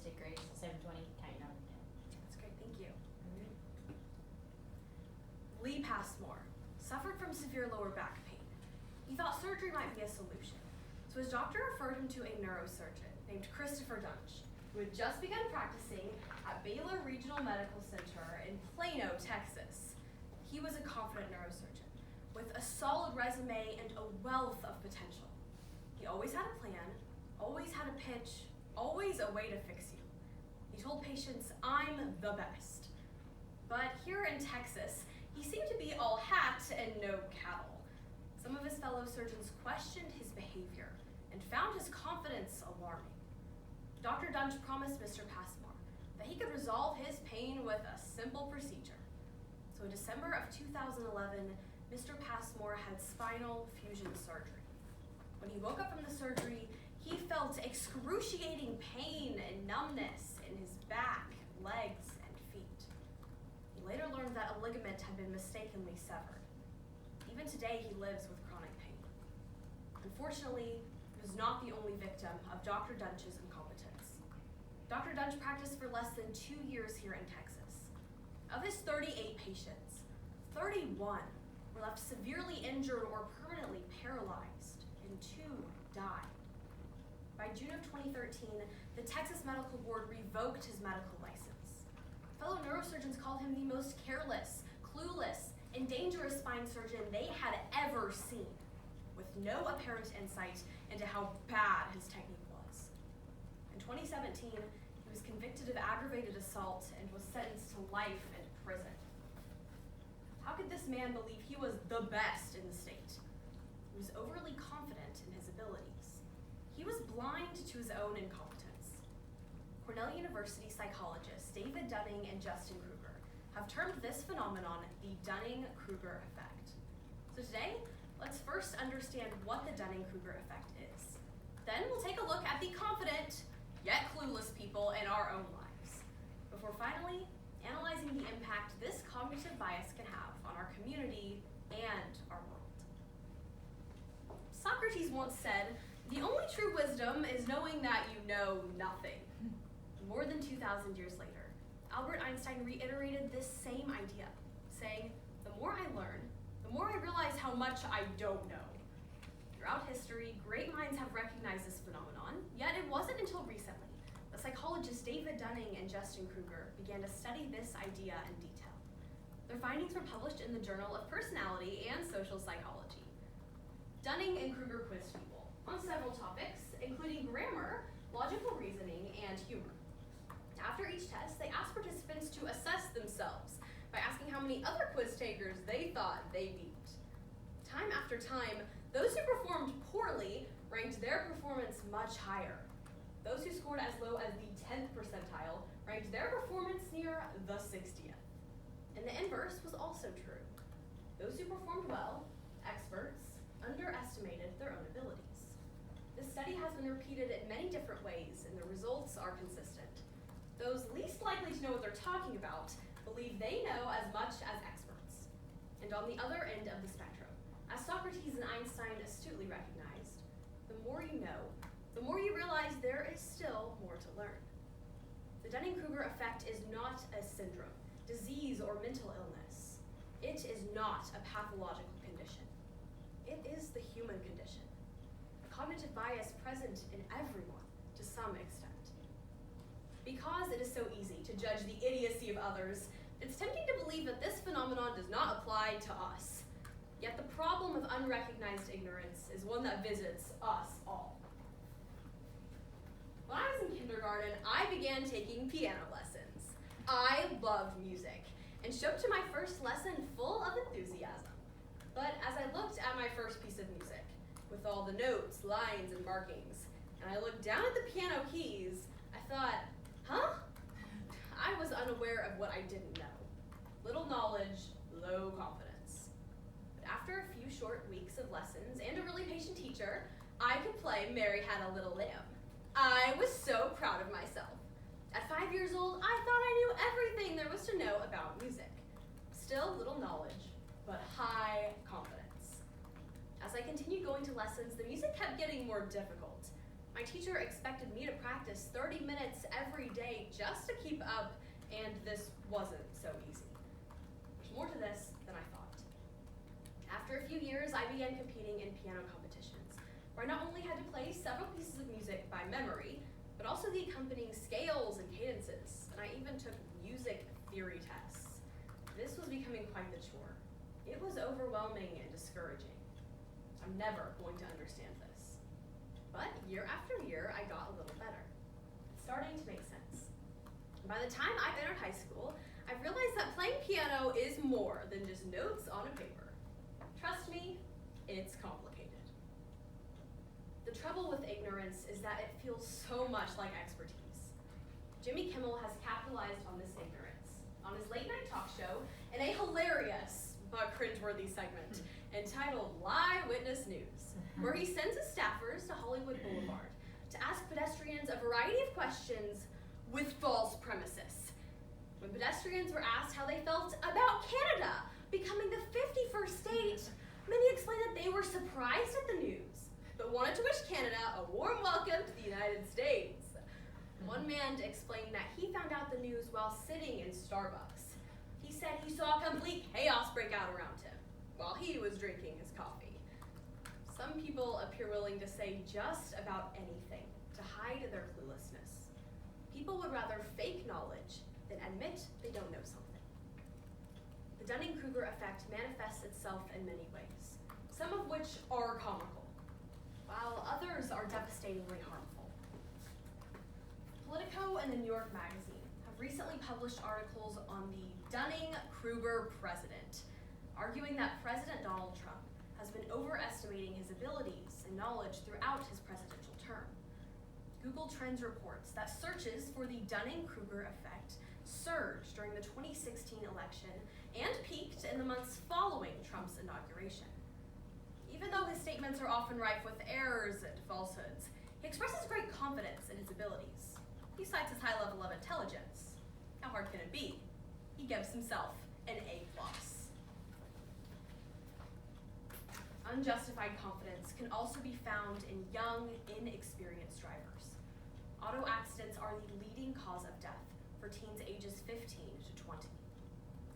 mistake grade, 720, count your number. That's great, thank you. Lee Passmore suffered from severe lower back pain. He thought surgery might be a solution, so his doctor referred him to a neurosurgeon named Christopher Dunch, who had just begun practicing at Baylor Regional Medical Center in Plano, Texas. He was a confident neurosurgeon with a solid resume and a wealth of potential. He always had a plan, always had a pitch, always a way to fix you. He told patients, "I'm the best." But here in Texas, he seemed to be all hat and no cattle. Some of his fellow surgeons questioned his behavior and found his confidence alarming. Dr. Dunch promised Mr. Passmore that he could resolve his pain with a simple procedure. So in December of 2011, Mr. Passmore had spinal fusion surgery. When he woke up from the surgery, he felt excruciating pain and numbness in his back, legs, and feet. He later learned that a ligament had been mistakenly severed. Even today, he lives with chronic pain. Unfortunately, he was not the only victim of Dr. Dunch's incompetence. Dr. Dunch practiced for less than 2 years here in Texas. Of his 38 patients, 31 were left severely injured or permanently paralyzed, and 2 died. By June of 2013, the Texas Medical Board revoked his medical license. Fellow neurosurgeons called him the most careless, clueless, and dangerous spine surgeon they had ever seen, with no apparent insight into how bad his technique was. In 2017, he was convicted of aggravated assault and was sentenced to life in prison. How could this man believe he was the best in the state? He was overly confident in his abilities. He was blind to his own incompetence. Cornell University psychologists David Dunning and Justin Kruger have termed this phenomenon the Dunning-Kruger effect. So today, let's first understand what the Dunning-Kruger effect is. Then we'll take a look at the confident, yet clueless people in our own lives, before finally analyzing the impact this cognitive bias can have on our community and our world. Socrates once said, "The only true wisdom is knowing that you know nothing." More than 2,000 years later, Albert Einstein reiterated this same idea, saying, "The more I learn, the more I realize how much I don't know." Throughout history, great minds have recognized this phenomenon, yet it wasn't until recently that psychologists David Dunning and Justin Kruger began to study this idea in detail. Their findings were published in the Journal of Personality and Social Psychology. Dunning and Kruger quizzed people on several topics, including grammar, logical reasoning, and humor. After each test, they asked participants to assess themselves by asking how many other quiz takers they thought they beat. Time after time, those who performed poorly ranked their performance much higher. Those who scored as low as the 10th percentile ranked their performance near the 60th. And the inverse was also true. Those who performed well, experts, underestimated their own abilities. This study has been repeated in many different ways, and the results are consistent. Those least likely to know what they're talking about believe they know as much as experts. And on the other end of the spectrum, as Socrates and Einstein astutely recognized, the more you know, the more you realize there is still more to learn. The Dunning-Kruger effect is not a syndrome, disease, or mental illness. It is not a pathological condition. It is the human condition, a cognitive bias present in everyone to some extent. Because it is so easy to judge the idiocy of others, it's tempting to believe that this phenomenon does not apply to us. Yet the problem of unrecognized ignorance is one that visits us all. When I was in kindergarten, I began taking piano lessons. I loved music and showed up to my first lesson full of enthusiasm. But as I looked at my first piece of music, with all the notes, lines, and markings, and I looked down at the piano keys, I thought, huh? I was unaware of what I didn't know. Little knowledge, low confidence. But after a few short weeks of lessons and a really patient teacher, I could play Mary Had a Little Lamb. I was so proud of myself. At 5 years old, I thought I knew everything there was to know about music. Still little knowledge, but high confidence. As I continued going to lessons, the music kept getting more difficult. My teacher expected me to practice 30 minutes every day just to keep up, and this wasn't so easy. There's more to this than I thought. After a few years, I began competing in piano competitions, where I not only had to play several pieces of music by memory, but also the accompanying scales and cadences, and I even took music theory tests. This was becoming quite the chore. It was overwhelming and discouraging. I'm never going to understand this. But year after year, I got a little better. It's starting to make sense. By the time I entered high school, I realized that playing piano is more than just notes on a paper. Trust me, it's complicated. The trouble with ignorance is that it feels so much like expertise. Jimmy Kimmel has capitalized on this ignorance on his late night talk show in a hilarious but cringeworthy segment entitled Live Witness News, where he sends his staffers to Hollywood Boulevard to ask pedestrians a variety of questions with false premises. When pedestrians were asked how they felt about Canada becoming the 51st state, many explained that they were surprised at the news, but wanted to wish Canada a warm welcome to the United States. One man explained that he found out the news while sitting in Starbucks. He said he saw complete chaos break out around him while he was drinking his coffee. Some people appear willing to say just about anything to hide their cluelessness. People would rather fake knowledge than admit they don't know something. The Dunning-Kruger effect manifests itself in many ways, some of which are comical, while others are devastatingly harmful. Politico and the New York Magazine have recently published articles on the Dunning-Kruger president, arguing that President Donald Trump has been overestimating his abilities and knowledge throughout his presidential term. Google Trends reports that searches for the Dunning-Kruger effect surged during the 2016 election and peaked in the months following Trump's inauguration. Even though his statements are often rife with errors and falsehoods, he expresses great confidence in his abilities. He cites his high level of intelligence. How hard can it be? He gives himself an A+. Unjustified confidence can also be found in young, inexperienced drivers. Auto accidents are the leading cause of death for teens ages 15 to 20.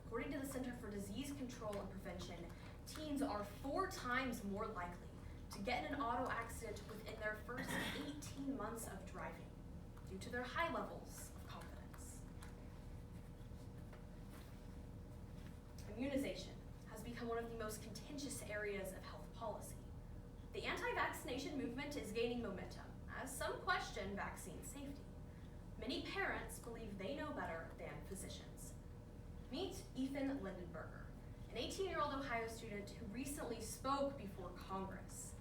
According to the Center for Disease Control and Prevention, teens are 4 times more likely to get in an auto accident within their first 18 months of driving due to their high levels of confidence. Immunization has become one of the most contentious areas of health policy. The anti-vaccination movement is gaining momentum, as some question vaccine safety. Many parents believe they know better than physicians. Meet Ethan Lindenberger, an 18-year-old Ohio student who recently spoke before Congress.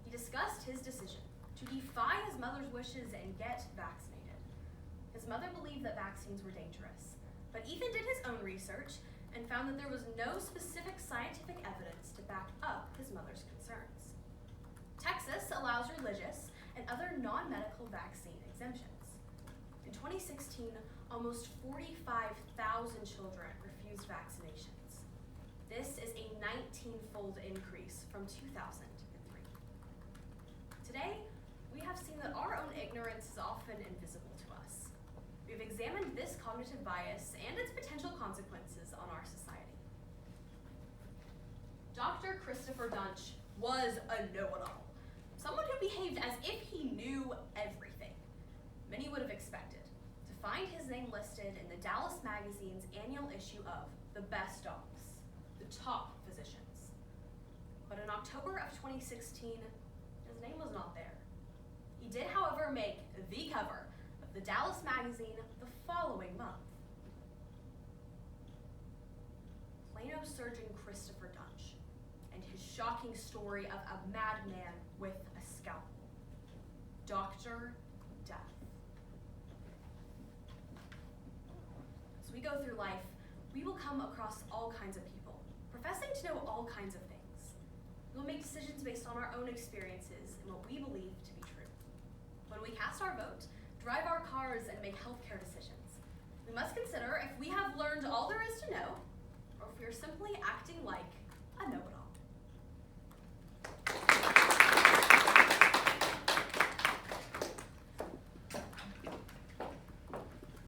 He discussed his decision to defy his mother's wishes and get vaccinated. His mother believed that vaccines were dangerous, but Ethan did his own research and found that there was no specific scientific evidence to back up his mother's concerns. Texas allows religious and other non-medical vaccine exemptions. In 2016, almost 45,000 children refused vaccinations. This is a 19-fold increase from 2003. Today, we have seen that our own ignorance is often invisible to us. We've examined this cognitive bias and its potential consequences on our society. Dr. Christopher Dunch was a know-it-all, someone who behaved as if he knew everything. Many would have expected to find his name listed in the Dallas Magazine's annual issue of The Best Docs, the top physicians. But in October of 2016, his name was not there. He did, however, make the cover of the Dallas Magazine the following month. Plano surgeon Christopher Dunch and his shocking story of a madman with a scalpel. Dr. Death. As we go through life, we will come across all kinds of people, professing to know all kinds of things. We will make decisions based on our own experiences and what we believe to be true. When we cast our vote, drive our cars, and make healthcare decisions, we must consider if we have learned all there is to know, or if we are simply acting like